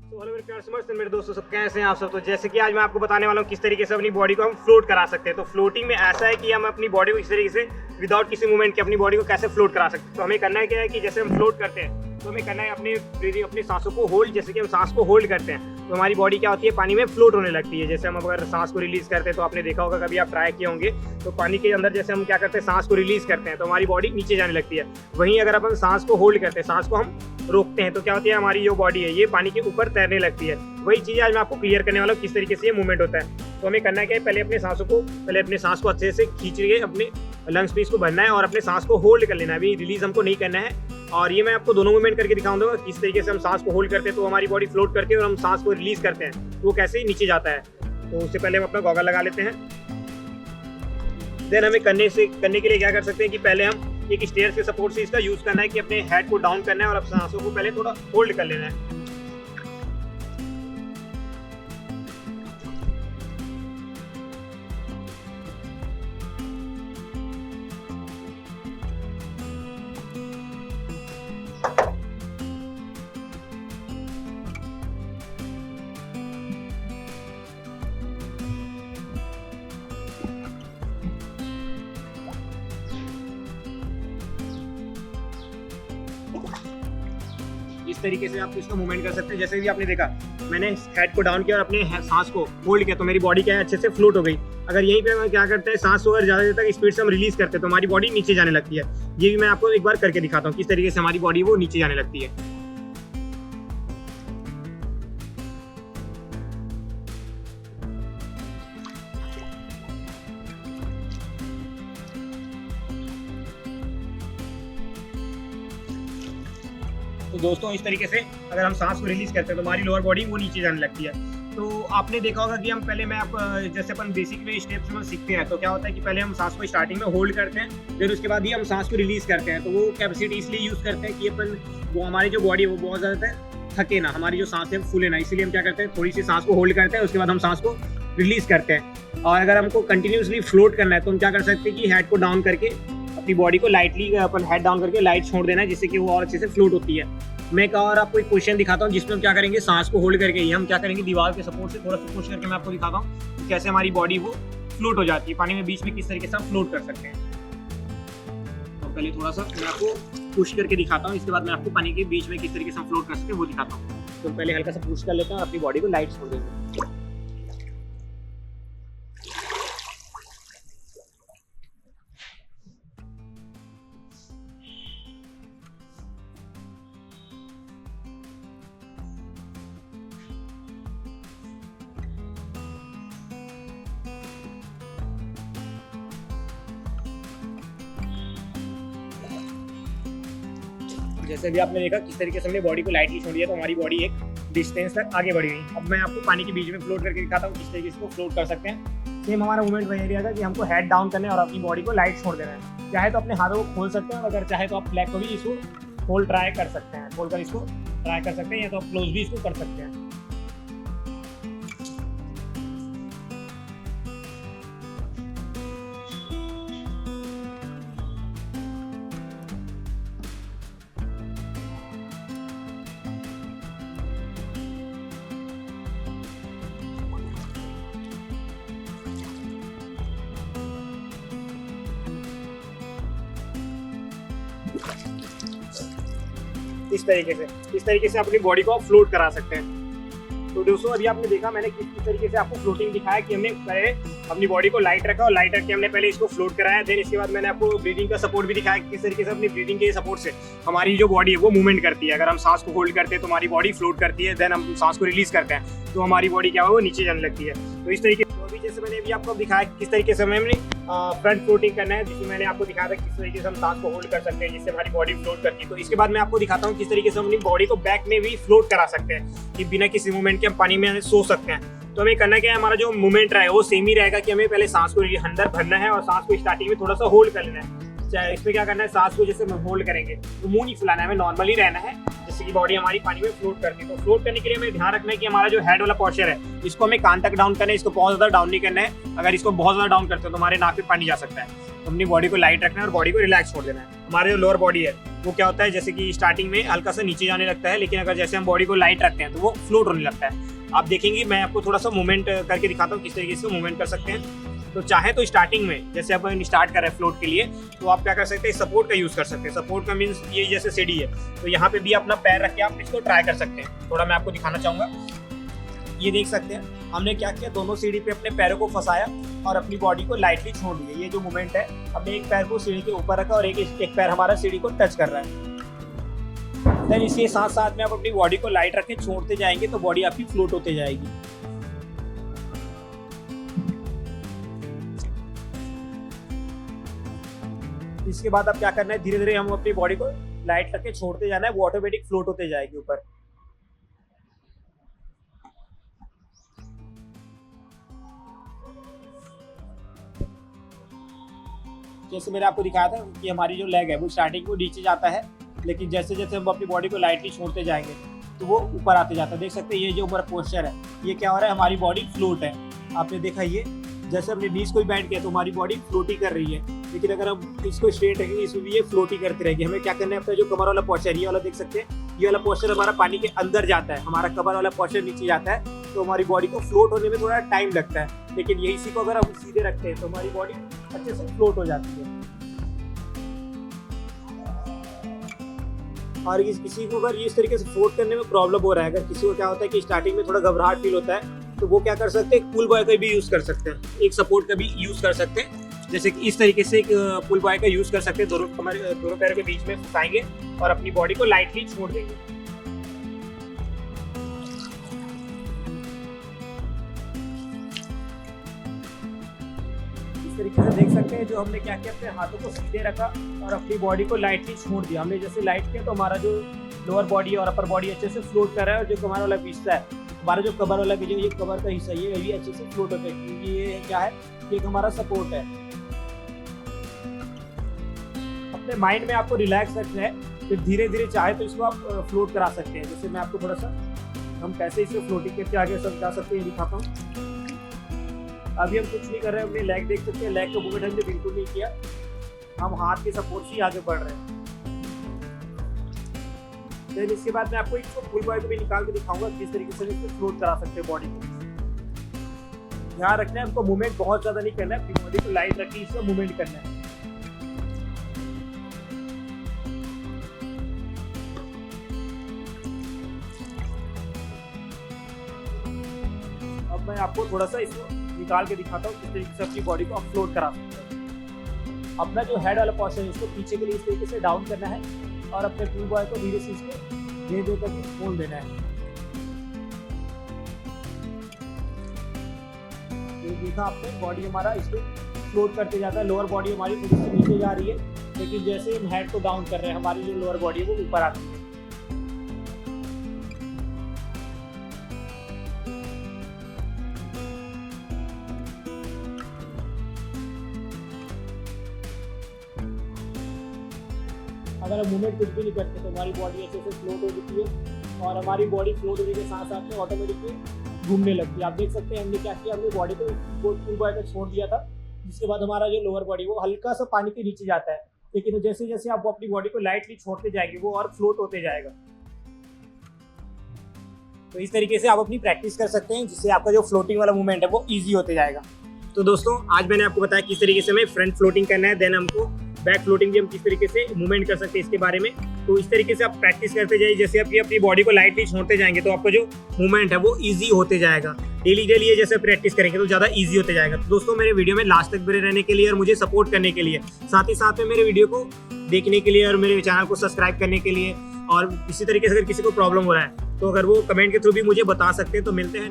तो हेलो मेरे प्यार समझते मेरे दोस्तों, सब कैसे हैं आप सब। तो जैसे कि आज मैं आपको बताने वाला हूँ किस तरीके से अपनी बॉडी को हम फ्लोट करा सकते हैं। तो फ्लोटिंग में ऐसा है कि हम अपनी बॉडी को इस तरीके से विदाउट किसी मूवमेंट के अपनी बॉडी को कैसे फ्लोट करा सकते हैं। तो हमें करना है क्या है कि जैसे हम फ्लोट करते हैं तो हमें करना है अपनी ब्रीदिंग, अपनी सांसों को होल्ड। जैसे कि हम सांस को होल्ड करते हैं तो हमारी बॉडी क्या होती है, पानी में फ्लोट होने लगती है। जैसे हम अगर सांस को रिलीज करते हैं तो आपने देखा होगा, कभी आप ट्राई किए होंगे, तो पानी के अंदर जैसे हम क्या करते हैं, सांस को रिलीज करते हैं तो हमारी बॉडी नीचे जाने लगती है। वहीं अगर अपन सांस को होल्ड करते हैं, सांस को हम रोकते हैं तो क्या होती है, हमारी जो बॉडी है ये पानी के ऊपर तैरने लगती है। वही चीज़ आज मैं आपको क्लियर करने वाला हूँ किस तरीके से ये मूवमेंट होता है। तो हमें करना है क्या है, पहले अपने सांस को अच्छे से खींच के अपने लंग्स पे इसको भरना है और अपने सांस को होल्ड कर लेना है। अभी रिलीज हमको नहीं करना है। और ये मैं आपको दोनों मूवमेंट करके दिखाऊंगा किस तरीके से हम सांस को होल्ड करते हैं तो हमारी बॉडी फ्लोट करती है, और हम सांस को रिलीज करते हैं तो वो कैसे नीचे जाता है। तो उससे पहले हम अपना गॉगल लगा लेते हैं। देन हमें करने के लिए क्या कर सकते हैं कि पहले हम एक स्टेयर के सपोर्ट से इसका यूज करना है कि अपने हेड को डाउन करना है और अपने सांसों को पहले थोड़ा होल्ड कर लेना है। इस तरीके से आप इसका मूवमेंट कर सकते हैं। जैसे भी आपने देखा, मैंने हेड को डाउन किया और अपने सांस को होल्ड किया तो मेरी बॉडी क्या है, अच्छे से फ्लोट हो गई। अगर यहीं पे हम क्या करते हैं, सांस को अगर ज़्यादा देर तक स्पीड से हम रिलीज करते हैं तो हमारी बॉडी नीचे जाने लगती है। ये भी मैं आपको एक बार करके दिखाता हूँ किस तरीके से हमारी बॉडी वो नीचे जाने लगती है। तो दोस्तों इस तरीके से अगर हम सांस को रिलीज करते हैं तो हमारी लोअर बॉडी वो नीचे जाने लगती है। तो आपने देखा होगा कि हम पहले जैसे अपन बेसिक में स्टेप्स में सीखते हैं तो क्या होता है कि पहले हम सांस को स्टार्टिंग में होल्ड करते हैं, फिर उसके बाद ही हम सांस को रिलीज करते हैं। तो वो कैपेसिटी इसलिए यूज करते हैं कि अपन वो हमारी जो बॉडी है वो बहुत ज़्यादा थके ना, हमारी जो सांस है फूले ना। इसीलिए हम क्या करते हैं, थोड़ी सी सांस को होल्ड करते हैं, उसके बाद हम सांस को रिलीज करते हैं। और अगर हमको कंटिन्यूसली फ्लोट करना है तो हम क्या कर सकते हैं कि हेड को डाउन करके अपनी बॉडी को लाइटली अपन हेड डाउन करके लाइट छोड़ देना है, जिससे कि वो और अच्छे से फ्लोट होती है। मैं एक और आपको एक क्वेश्चन दिखाता हूँ जिसमें हम क्या करेंगे, सांस को होल्ड करके ही हम क्या करेंगे, दीवार के सपोर्ट से थोड़ा सा पुश करके मैं आपको दिखाता हूँ कि कैसे हमारी बॉडी वो फ्लोट हो जाती है पानी में, बीच में किस तरीके से हम फ्लोट कर सकते हैं। तो पहले थोड़ा सा मैं आपको पुश करके दिखाता हूँ, इसके बाद मैं आपको पानी के बीच में किस तरीके से हम फ्लोट कर सकते हैं वो दिखाता हूँ। तो पहले हल्का सा पुश कर लेते हैं और अपनी बॉडी को लाइट छोड़ देंगे। जैसे भी आपने देखा किस तरीके से हमने बॉडी को लाइटली छोड़ दिया तो हमारी बॉडी एक डिस्टेंस तक आगे बढ़ गई। अब मैं आपको पानी के बीच में फ्लोट करके दिखाता हूँ किस तरीके से फ्लोट कर सकते हैं। सेम हमारा मूवमेंट वही रहेगा कि हमको हेड डाउन करना है और अपनी बॉडी को लाइट छोड़ देना है। चाहे तो अपने हाथों को खोल सकते हैं और अगर चाहे तो आप फ्लैग को भी इसको खोल ट्राई कर सकते हैं, खोल कर इसको ट्राई कर सकते हैं, या तो आप क्लोज भी इसको कर सकते हैं। इस तरीके से अपनी बॉडी को आप फ्लोट करा सकते हैं। तो दोस्तों अभी आपने देखा मैंने किस तरीके से आपको फ्लोटिंग दिखाया कि हमने पहले अपनी बॉडी को लाइट रखा और लाइट रख के हमने पहले इसको फ्लोट कराया। देन इसके बाद मैंने आपको ब्रीदिंग का सपोर्ट भी दिखाया कि किस तरीके से अपनी ब्रीदिंग के सपोर्ट से हमारी जो बॉडी है वो मूवमेंट करती है। अगर हम सांस को होल्ड करते हैं तो हमारी बॉडी फ्लोट करती है, देन हम सांस को रिलीज करते हैं तो हमारी बॉडी क्या है वो नीचे जाने लगती है। तो इस तरीके अभी जैसे मैंने अभी आपको दिखाया किस तरीके से हमने फ्रंट फ्लोटिंग करना है, जिसमें मैंने आपको दिखाया था किस तरीके से हम सांस को होल्ड कर सकते हैं जिससे हमारी बॉडी फ्लोट करती है। तो इसके बाद मैं आपको दिखाता हूँ किस तरीके से हम अपनी बॉडी को बैक में भी फ्लोट करा सकते हैं कि बिना किसी मूवमेंट के हम पानी में सो सकते हैं। तो हमें करना क्या है, हमारा जो मूवमेंट रहा है वो सेम ही रहेगा कि हमें पहले सांस को अंदर भरना है और सांस को स्टार्टिंग में थोड़ा सा होल्ड कर लेना है। चाहे इसमें क्या करना है, सांस को जैसे होल्ड करेंगे तो मुंह नहीं फुलाना है, हमें नॉर्मली रहना है जिससे कि बॉडी हमारी पानी में फ्लोट करती है। तो फ्लोट करने के लिए हमें ध्यान रखना है कि हमारा जो हेड वाला पोस्चर है इसको हमें कान तक डाउन करना है, इसको बहुत ज़्यादा डाउन नहीं करना है। अगर इसको बहुत ज़्यादा डाउन करते हो तो हमारे नाक पे पानी जा सकता है। तो अपनी बॉडी को लाइट रखना है और बॉडी को रिलैक्स छोड़ देना है। हमारे जो लोअर बॉडी है वो क्या होता है, जैसे कि स्टार्टिंग में हल्का सा नीचे जाने लगता है, लेकिन अगर जैसे हम बॉडी को लाइट रखते हैं तो वो फ्लोट होने लगता है। आप देखेंगे, मैं आपको थोड़ा सा मूवमेंट करके दिखाता हूँ किस तरीके से मूवमेंट कर सकते हैं। तो चाहे तो स्टार्टिंग में जैसे अपन स्टार्ट कर रहे हैं फ्लोट के लिए, तो आप क्या कर सकते हैं, सपोर्ट का यूज़ कर सकते हैं। सपोर्ट का मीन्स ये जैसे सीढ़ी है, तो यहाँ पे भी अपना पैर रख के आप इसको ट्राई कर सकते हैं। थोड़ा मैं आपको दिखाना चाहूँगा, ये देख सकते हैं हमने क्या किया, दोनों सीढ़ी पे अपने पैरों को फंसाया और अपनी बॉडी को लाइटली छोड़ दिया। ये जो मूवमेंट है, हमने एक पैर को सीढ़ी के ऊपर रखा और एक पैर हमारा सीढ़ी को टच कर रहा है। देन इसके साथ साथ में आप अपनी बॉडी को लाइट रख के छोड़ते जाएंगे तो बॉडी आपकी फ्लोट होते जाएगी। इसके बाद आप क्या करना है, धीरे धीरे हम अपनी बॉडी को लाइट रख के छोड़ते जाना है, वो ऑटोमेटिक फ्लोट होते जाएगी ऊपर। जैसे मैंने आपको दिखाया था कि हमारी जो लेग है वो स्टार्टिंग में नीचे जाता है, लेकिन जैसे जैसे हम अपनी बॉडी को लाइटली छोड़ते जाएंगे तो वो ऊपर आते जाता है। देख सकते हैं ये जो हमारा पोस्चर है, ये क्या हो रहा है, हमारी बॉडी फ्लोट है। आपने देखा ये जैसे हमने नीज को बैंड किया तो हमारी बॉडी फ्लोट ही कर रही है, लेकिन अगर हम इसको स्ट्रेट रखेंगे इसमें भी ये फ्लोट ही करती रहेगी। हमें क्या करना है, अपना जो कमर वाला पोस्चर, ये वाला देख सकते हैं, ये वाला पोस्चर हमारा पानी के अंदर जाता है, हमारा कमर वाला पोस्चर नीचे जाता है, तो हमारी बॉडी को फ्लोट होने में थोड़ा टाइम लगता है। लेकिन यही इसी को अगर हम सीधे रखते हैं तो हमारी बॉडी अच्छे से फ्लोट हो जाती है। और किसी को अगर इस तरीके से फ्लोट करने में प्रॉब्लम हो रहा है, अगर किसी को क्या होता है कि स्टार्टिंग में थोड़ा घबराहट फील होता है, तो वो क्या कर सकते हैं, पुल बॉय का भी यूज़ कर सकते हैं, एक सपोर्ट का भी यूज़ कर सकते हैं। जैसे कि इस तरीके से एक पुल बॉय का यूज़ कर सकते हैं, दोनों पैरों के बीच में फंसाएंगे और अपनी बॉडी को लाइटली छोड़ देंगे। इस तरीके से देख सकते हैं जो हमने क्या किया, अपने हाथों को सीधे रखा और अपनी बॉडी को लाइटली छोड़ दिया। हमने जैसे लाइट किया तो हमारा जो लोअर बॉडी और अपर बॉडी अच्छे से फ्लोट कर रहा है, और जो कमर वाला हिस्सा है, हमारा जो कमर वाला जो ये कमर का हिस्सा ये भी अच्छे से फ्लोट होता है, क्योंकि ये क्या है, ये हमारा सपोर्ट है। अपने माइंड में आपको रिलैक्स रखना है, फिर धीरे धीरे चाहे तो इसको आप फ्लोट करा सकते हैं। जैसे मैं आपको थोड़ा सा हम कैसे इसे फ्लोटिंग करके आगे समझा सकते हैं दिखाता हूँ। अभी हम कुछ नहीं कर रहे हैं, अपने लेग देख सकते हैं, लेग का मूवमेंट हमने बिल्कुल नहीं किया, हम हाथ के सपोर्ट से ही आगे बढ़ रहे हैं। फिर इसके बाद मैं आपको इसको फुल बॉय को भी निकाल के दिखाऊंगा किस तरीके से इसको फ्लोट करा सकते हैं बॉडी को। ध्यान रखना है, हमको मूवमेंट बहुत ज्यादा नहीं करना है, अपनी बॉडी को लाइट रख के इसको मूवमेंट करना है। अब मैं आपको थोड़ा सा इसको निकाल के दिखाता हूँ किस तरीके से अपनी बॉडी को आप फ्लोट करा सकते हैं। अपना जो हेड वाला पोर्शन है इसको पीछे के लिए इस तरीके से डाउन करना है और अपने पुल बॉय को धीरे से इसको धीरे धीरे करके खोल देना है। ये देखा आपने, बॉडी हमारा इसको फ्लोट करते जाता है, लोअर बॉडी हमारी थोड़ी सी नीचे जा रही है, लेकिन जैसे हम हेड को डाउन कर रहे हैं हमारी जो लोअर बॉडी है वो ऊपर आती है। अगर हम मूवमेंट कुछ भी नहीं करते तो हमारी बॉडी अच्छे से फ्लोट हो जाती है, और हमारी बॉडी फ्लोट होने के साथ साथ में ऑटोमेटिकली घूमने लगती है। आप देख सकते हैं हमने क्या किया, हमने बॉडी को फुल बॉय तक छोड़ दिया था, जिसके बाद हमारा जो लोअर बॉडी वो हल्का सा पानी के नीचे जाता है, लेकिन जैसे जैसे आप अपनी बॉडी को लाइटली छोड़ते जाएंगे वो और फ्लोट होते जाएगा। तो इस तरीके से आप अपनी प्रैक्टिस कर सकते हैं, जिससे आपका जो फ्लोटिंग वाला मूवमेंट है वो ईजी होते जाएगा। तो दोस्तों आज मैंने आपको बताया किस तरीके से हमें फ्रंट फ्लोटिंग करना है, देन हमको बैक फ्लोटिंग भी हम किस तरीके से मूवमेंट कर सकते हैं इसके बारे में। तो इस तरीके से आप प्रैक्टिस करते जाइए, जैसे आप अपनी बॉडी को लाइटली छोड़ते जाएंगे तो आपका जो मूवमेंट है वो इजी होते जाएगा। डेली डेली ये जैसे प्रैक्टिस करेंगे तो ज़्यादा इजी होते जाएगा। तो दोस्तों मेरे वीडियो में लास्ट तक बने रहने के लिए और मुझे सपोर्ट करने के लिए, साथ ही साथ में मेरे वीडियो को देखने के लिए और मेरे चैनल को सब्सक्राइब करने के लिए, और इसी तरीके से अगर किसी को प्रॉब्लम हो रहा है तो अगर वो कमेंट के थ्रू भी मुझे बता सकते हैं। तो मिलते हैं